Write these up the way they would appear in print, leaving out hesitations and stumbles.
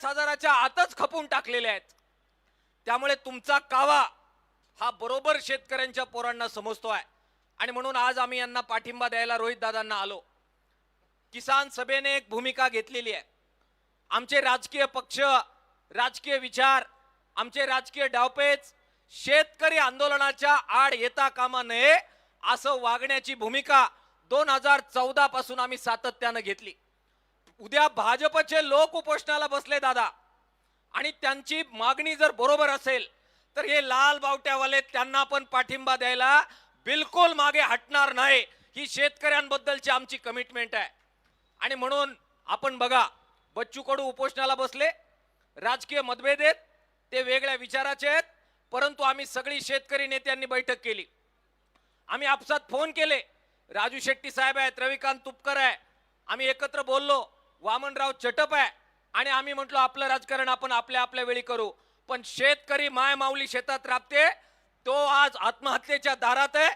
हजाराच्या आतच खपून टाकलेले आहेत। त्यामुळे तुमचा कावा हा बरोबर शेतकऱ्यांच्या पोरांना समजतोय आणि म्हणून आज आम्ही यांना पाठिंबा द्यायला रोहित दादांना आलो। किसान सभेने एक भूमिका घेतलेली आहे। आमचे राजकीय पक्ष, राजकीय विचार, आमचे राजकीय डावपेच शेतकरी आंदोलनाच्या आड येता कामा नये असं वागण्याची भूमिका 2014 पासून आम्ही सातत्याने घेतली। उद्या भाजपचे लोक उपोषणाला बसले दादा आणि त्यांची मागणी जर बरोबर असेल तर हे लाल बावट्यावाले त्यांना पण पाठिंबा द्यायला बिलकुल मागे हटणार नाही। ही शेतकऱ्यांबद्दलची आमची कमिटमेंट आहे। आणि म्हणून आपण बघा, बच्चू कडू उपोषणाला बसले, राजकीय मतभेद आहेत, ते वेगळ्या विचाराचे आहेत, परंतु आम्ही सगळी शेतकरी नेत्यांनी बैठक केली। आम्ही आपसात फोन केले, राजू शेट्टी साहेब आहेत, रविकांत तुपकर आहे, आम्ही एकत्र बोललो, वामनराव चटप आहे आणि आम्ही म्हटलो आपलं राजकारण आपण आपल्या आपल्या वेळी करू। पण शेतकरी माय माऊली शेतात राबते, तो आज आत्महत्येच्या दारात आहे।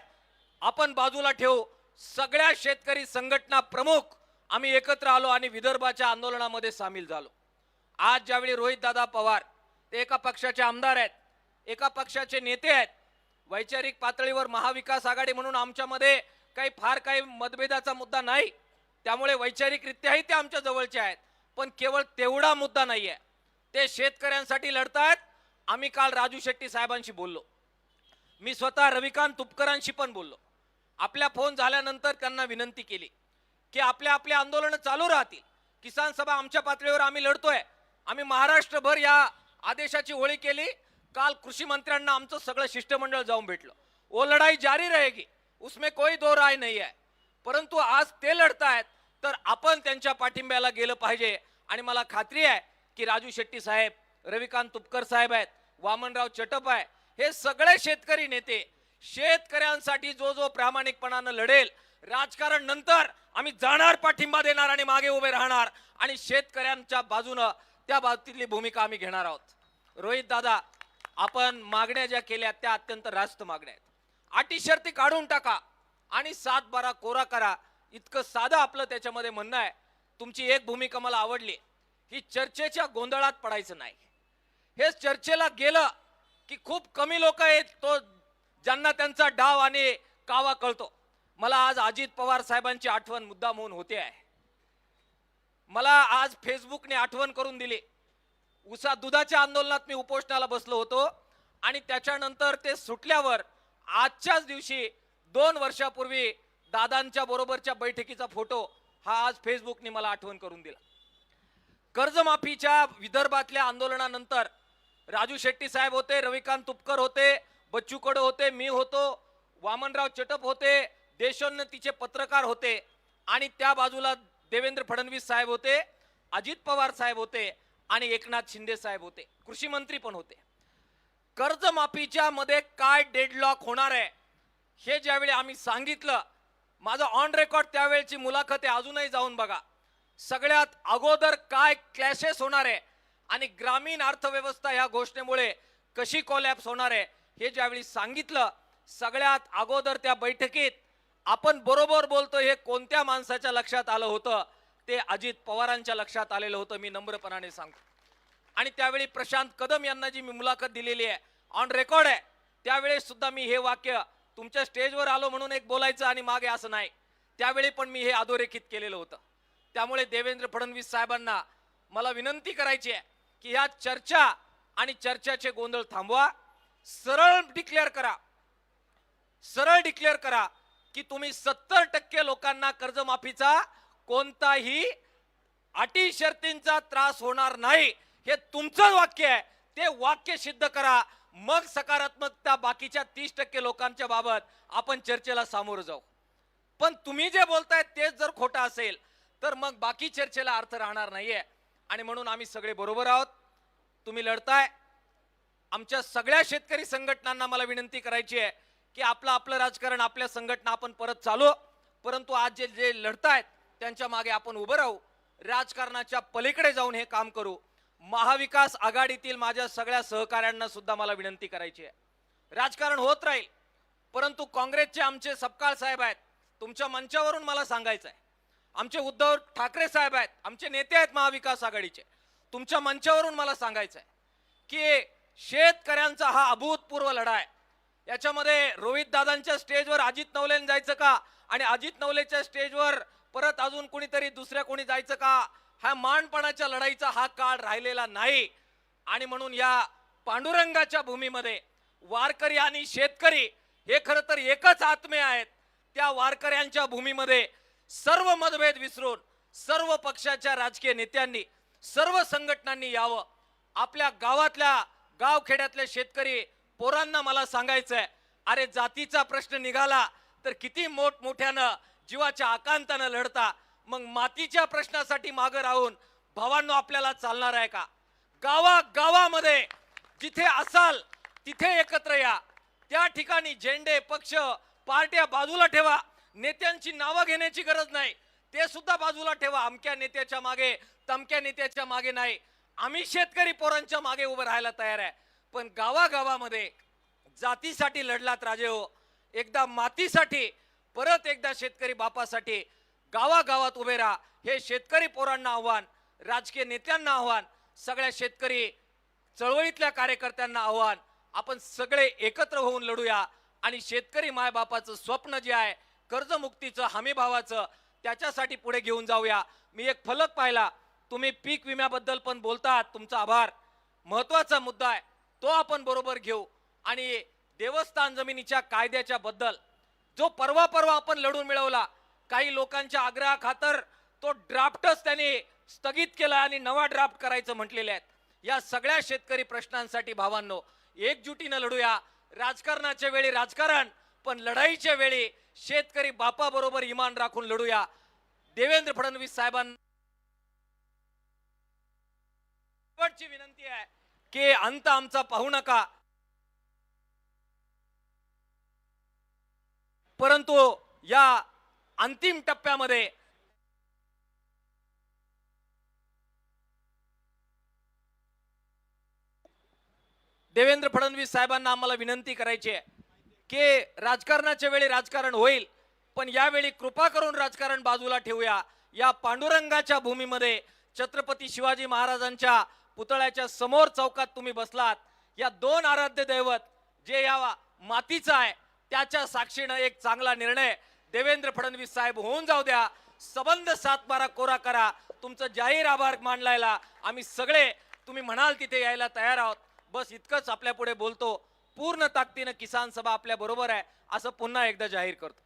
आपण बाजूला ठेवू। सगळ्या शेतकरी संघटना प्रमुख आम्ही एकत्र आलो आणि विदर्भाच्या आंदोलनामध्ये सामील झालो। आज ज्यावेळी रोहित दादा पवार ते एका पक्षाचे आमदार आहेत, एका पक्षाचे नेते आहेत, वैचारिक पातळीवर महाविकास आघाडी म्हणून आमच्यामध्ये काही मतभेदाचा मुद्दा नाही, त्यामुळे वैचारिकरित्याही ते आमच्या जवळचे आहेत, पण केवळ तेवढा मुद्दा नाहीये। ते शेतकऱ्यांसाठी लढतायत। आम्ही काल राजू शेट्टी साहेबांशी बोललो, मी स्वतः रविकांत तुपकरांशी पण बोललो। आपल्या फोन झाल्यानंतर त्यांना विनंती केली की आपल्या आपल्या आंदोलन चालू राहतील। किसान सभा आमच्या पातळीवर आम्ही लढतोय, आम्ही महाराष्ट्रभर या आदेशाची होळी केली। काल कृषी मंत्र्यांना आमचं सगळं शिष्टमंडळ जाऊन भेटलं। वो लढाई जारी रहेगी, उसमें कोई दो राय नहीं है, परंतु आज ते लढतायत तर आपण त्यांच्या पाठिंब्याला गेलं पाहिजे। आणि मला खात्री आहे की राजू शेट्टी साहेब, रविकांत तुपकर साहेब आहेत, वामनराव चटप आहे, हे सगळे शेतकरी नेते शेतकऱ्यांसाठी जो जो प्रामाणिकपणानं लढेल, राजकारण नंतर आम्ही जाणार, पाठिंबा देणार आणि मागे उभे राहणार आणि शेतकऱ्यांच्या बाजूने त्या बाबतीतली भूमिका आम्ही घेणार आहोत। रोहित दादा, आपण मागण्या ज्या केल्या त्या अत्यंत रास्त मागण्या आहेत। अटी शर्ती काढून टाका आणि 7-12 कोरा करा, इतकं साधं आपलं त्याच्यामध्ये म्हणणं आहे। तुमची एक भूमिका मला आवडली, ही चर्चेच्या गोंधळात पडायचं नाही। हे चर्चेला गेलं की खूप कमी लोक आहेत तो ज्यांना त्यांचा डाव आणि कावा कळतो। मला आज अजित पवार साहेबांची आठवण मुद्दाम होऊन होते आहे। मला आज फेसबुकने आठवण करून दिली, दुधाच्या आंदोलनात मी उपोषणाला बसलो होतो आणि त्याच्यानंतर ते सुटल्यावर आजच्याच दिवशी 2 वर्षापूर्वी दादांच्या बरोबरच्या बैठकीचा फोटो हा आज फेसबुकने मला आठवण करून दिला। कर्जमाफीच्या विदर्भातल्या आंदोलनानंतर राजू शेट्टी साहेब होते, रविकांत तुपकर होते, बच्चू कडू होते, मी होतो, वामनराव चटप होते, देशोन्नतीचे पत्रकार होते आणि त्या बाजूला देवेंद्र फडणवीस साहेब होते, अजित पवार साहेब होते आणि एकनाथ शिंदे साहेब होते, कृषी मंत्री पण होते। कर्जमाफीच्या मध्ये काय डेडलॉक होणार आहे हे ज्यावेळी आम्ही सांगितलं, माझं ऑन रेकॉर्ड त्यावेळची मुलाखत आहे, अजूनही जाऊन बघा। सगळ्यात अगोदर काय क्लॅशेस होणार आहे आणि ग्रामीण अर्थव्यवस्था या घोषणेमुळे कशी कोलॅप्स होणार आहे हे ज्यावेळी सांगितलं, सगळ्यात अगोदर त्या बैठकीत आपण बरोबर बोलतो हे कोणत्या माणसाच्या लक्षात आलं होतं, ते अजित पवारांच्या लक्षात आलेलं होतं, मी नम्रपणाने सांगतो। आणि त्यावेळी प्रशांत कदम यांना जी मी मुलाखत दिलेली आहे, ऑन रेकॉर्ड आहे, त्यावेळेस सुद्धा मी हे वाक्य तुमच्या स्टेजवर आलो म्हणून एक बोलायचं आणि मागे असं नाही, त्यावेळी पण मी हे अधोरेखित केलेलं होतं। त्यामुळे देवेंद्र फडणवीस साहेबांना मला विनंती करायची आहे की या चर्चा आणि चर्चाचे गोंधळ थांबवा। सरळ डिक्लेअर करा की तुम्ही 70% लोकांना कर्जमाफीचा कोणताही अटी शर्तींचा त्रास होणार नाही, हे तुमचं वाक्य आहे, ते वाक्य सिद्ध करा। मग सकारात्मकता बाकीच्या 30% लोकांच्या बाबत आपण चर्चेला सामोरं जाऊ। पण तुम्ही जे बोलताय तेच जर खोटं असेल तर मग बाकी चर्चेला अर्थ राहणार नाहीये। आणि म्हणून आम्ही सगळे बरोबर आहोत, तुम्ही लढताय। आमच्या सगळ्या शेतकरी संघटनांना मला विनंती करायची आहे की आपलं राजकारण, आपल्या संघटना आपण परत चालू, परंतु आज जे लढतायत त्यांच्या मागे आपण उभं राहू, राजकारणाच्या पलीकडे जाऊन हे काम करू। महाविकास आघाडीतील माझ्या सगळ्या सहकाऱ्यांना सुद्धा मला विनंती करायची आहे, राजकारण होत राहील, परंतु काँग्रेसचे आमचे सपकाळ साहेब आहेत, तुमच्या मंचावरून मला सांगायचं आहे, आमचे उद्धव ठाकरे साहेब आहेत, आमचे नेते आहेत महाविकास आघाडीचे, तुमच्या मंचावरून मला सांगायचं आहे की शेतकऱ्यांचा हा अभूतपूर्व लढा आहे. याच्यामध्ये रोहित दादांच्या स्टेजवर अजित नवलेने जायचं का आणि अजित नवलेच्या स्टेजवर परत अजून कोणीतरी दुसऱ्या कोणी जायचं का, हा मानपणाच्या लढाईचा हा काळ राहिलेला नाही. आणि म्हणून या पांडुरंगाच्या भूमीमध्ये वारकरी आणि शेतकरी हे खरं तर एकच आत्मे आहेत. त्या वारकऱ्यांच्या भूमीमध्ये सर्व मतभेद विसरून सर्व पक्षाच्या राजकीय नेत्यांनी सर्व संघटनांनी यावं. आपल्या गावातल्या गावखेड्यातले शेतकरी पोरांना मला सांगायचंय, अरे जातीचा प्रश्न निघाला तर किती मोठमोठ्यानं जीवाच्या आकांतानं लढता, मग मातीच्या प्रश्नासाठी मागे राहून भावांनो आपल्याला चालणार आहे का? गावागावामध्ये जिथे असाल तिथे एकत्र या. त्या ठिकाणी झेंडे पक्ष पार्ट्या बाजूला ठेवा. नेत्यांची नावं घेण्याची गरज नाही, ते सुद्धा बाजूला ठेवा. अमक्या नेत्याच्या मागे तमक्या नेत्याच्या मागे नाही. आम्ही शेतकरी पोरांच्या मागे उभं राहायला तयार आहे. पण गावागावामध्ये जातीसाठी लढलात राजे हो, एकदा मातीसाठी, परत एकदा शेतकरी बापासाठी गावागावात उभे राहा. हे शेतकरी पोरांना आव्हान, राजकीय नेत्यांना आव्हान, सगळ्या शेतकरी चळवळीतल्या कार्यकर्त्यांना आव्हान. आपण सगळे एकत्र होऊन लढूया आणि शेतकरी मायबापाचं स्वप्न जे आहे कर्जमुक्तीचं, हमी भावाचं, त्याच्यासाठी पुढे घेऊन जाऊया. मी एक फलक पाहिला, तुम्ही पीक विम्याबद्दल पण बोलतात, तुमचा आभार. महत्वाचा मुद्दा आहे तो आपण बरोबर घेऊ. आणि देवस्थान जमिनीच्या कायद्याच्या बद्दल जो परवा आपण लढून मिळवला, काही लोकांच्या आग्रहाखातर तो ड्राफ्टच त्यांनी स्थगित केला आणि नवा ड्राफ्ट करायचं म्हटलेले आहेत. या सगळ्या शेतकरी प्रश्नांसाठी भावांनो एकजुटीनं लढूया. राजकारणाच्या वेळी राजकारण, पण लढाईच्या वेळी शेतकरी बापाबरोबर इमान राखून लढूया. देवेंद्र फडणवीस साहेबांना शेवटची विनंती आहे की अंत आमचा पाहू नका, परंतु या अंतिम टप्प्यामध्ये देवेंद्र फडणवीस साहेबांना आम्हाला विनंती करायची आहे की राजकारणाच्या वेळी राजकारण होईल, पण यावेळी कृपा करून राजकारण बाजूला ठेवूया. या पांडुरंगाच्या भूमीमध्ये छत्रपती शिवाजी महाराजांच्या पुतळ्याच्या समोर चौकात तुम्ही बसलात. या दोन आराध्य दैवत जे या मातीचा आहे त्याच्या साक्षीनं एक चांगला निर्णय देवेंद्र फडणवीस साहेब होऊन जाऊ द्या. सबंध 7-12 कोरा करा. तुमचं जाहीर आभार मानलायला आम्ही सगळे तुम्ही म्हणाल तिथे यायला तयार आहोत. बस इतकंच आपल्या पुढे बोलतो. पूर्ण ताकदीनं किसान सभा आपल्या बरोबर आहे असं पुन्हा एकदा जाहीर करतो.